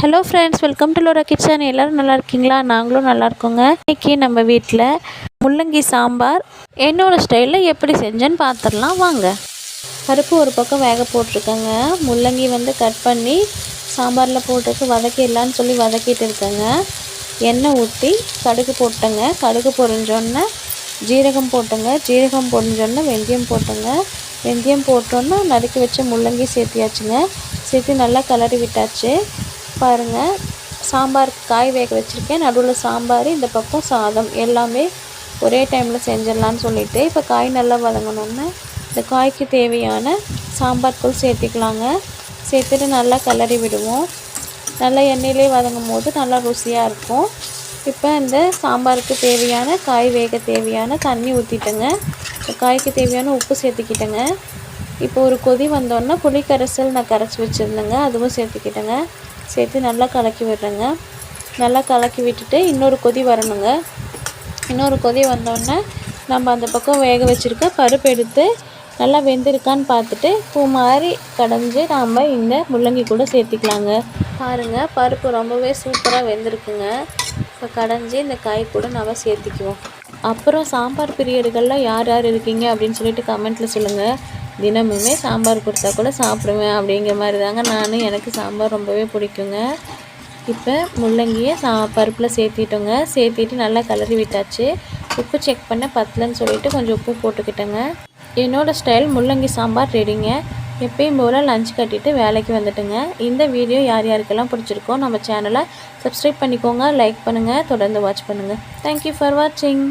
Hello friends, welcome to Lola kitchen. எல்லோரும் நல்லா இருக்கீங்களா? நாங்களும் நல்லா இருக்கோங்க. இன்றைக்கி நம்ம வீட்டில் முள்ளங்கி சாம்பார் என்னோடய ஸ்டைலில் எப்படி செஞ்சேன்னு பார்த்துடலாம் வாங்க. பருப்பு ஒரு பக்கம் வேக போட்டிருக்கேங்க. முள்ளங்கி கட் பண்ணி சாம்பாரில் போட்டுட்டு வதக்கிடலான்னு சொல்லி வதக்கிட்டு இருக்கேங்க. எண்ணெய் ஊற்றி கடுகு போட்டேங்க. கடுகு பொரிஞ்சோன்னே ஜீரகம் போட்டேங்க. ஜீரகம் பொரிஞ்சோன்னே வெந்தயம் போட்டேங்க. வெந்தயம் போட்டோன்னா நறுக்கி வச்ச முள்ளங்கி சேர்த்தியாச்சுங்க. சேர்த்து நல்லா கிளறி விட்டாச்சு. பாருங்கள், சாம்பாருக்கு காய் வேக வச்சுருக்கேன். நடுவில் சாம்பார், இந்த பக்கம் சாதம், எல்லாமே ஒரே டைமில் செஞ்சிடலான்னு சொல்லிவிட்டு இப்போ காய் நல்லா வதங்கணுன்னு இந்த காய்க்கு தேவையான சாம்பார் தூள் சேர்த்திக்கலாங்க. சேர்த்துட்டு நல்லா கிளறி விடுவோம். நல்லா எண்ணெயிலே வதங்கும் போது நல்லா ருசியாக இருக்கும். இப்போ இந்த சாம்பாருக்கு தேவையான காய் வேக தேவையான தண்ணி ஊற்றிட்டேங்க. காய்க்கு தேவையான உப்பு சேர்த்துக்கிட்டேங்க. இப்போ ஒரு கொதி வந்தோடனே புளிக்கரைசல் நான் கரைச்சி வச்சுருந்தேங்க, அதுவும் சேர்த்துக்கிட்டேங்க. சேர்த்து நல்லா கலக்கி விடுறேங்க. நல்லா கலக்கி விட்டுட்டு இன்னொரு கொதி வரணுங்க. இன்னொரு கொதி வந்தோடனே நம்ம அந்த பக்கம் வேக வச்சுருக்க பருப்பு எடுத்து நல்லா வெந்திருக்கான்னு பார்த்துட்டு பூ மாதிரி கடைஞ்சி நாம் இந்த முள்ளங்கி கூட சேர்த்திக்கலாங்க. பாருங்கள், பருப்பு ரொம்பவே சூப்பராக வெந்திருக்குங்க. இப்போ கடைஞ்சி இந்த காய் கூட நம்ம சேர்த்திக்குவோம். அப்புறம் சாம்பார் பிரியர்களில் யார் யார் இருக்கீங்க அப்படின்னு சொல்லிட்டு கமெண்ட்டில் சொல்லுங்கள். தினமுமே சாம்பார் கொடுத்தா கூட சாப்பிடுவேன் அப்படிங்கிற மாதிரி தாங்க எனக்கு சாம்பார் ரொம்பவே பிடிக்குங்க. இப்போ முள்ளங்கியை பருப்பில் சேர்த்திட்டோங்க. சேர்த்திட்டு நல்லா கிளறி விட்டாச்சு. உப்பு செக் பண்ண பத்தலன்னு சொல்லிவிட்டு கொஞ்சம் உப்பு போட்டுக்கிட்டேங்க. என்னோடய ஸ்டைல் முள்ளங்கி சாம்பார் ரெடிங்க. எப்பயும் போல் லஞ்ச் கட்டிட்டு வேலைக்கு வந்துட்டுங்க. இந்த வீடியோ யார் யாருக்கெல்லாம் பிடிச்சிருக்கோ நம்ம சேனலை சப்ஸ்கிரைப் பண்ணிக்கோங்க, லைக் பண்ணுங்கள், தொடர்ந்து வாட்ச் பண்ணுங்கள். தேங்க்யூ ஃபார் வாட்சிங்.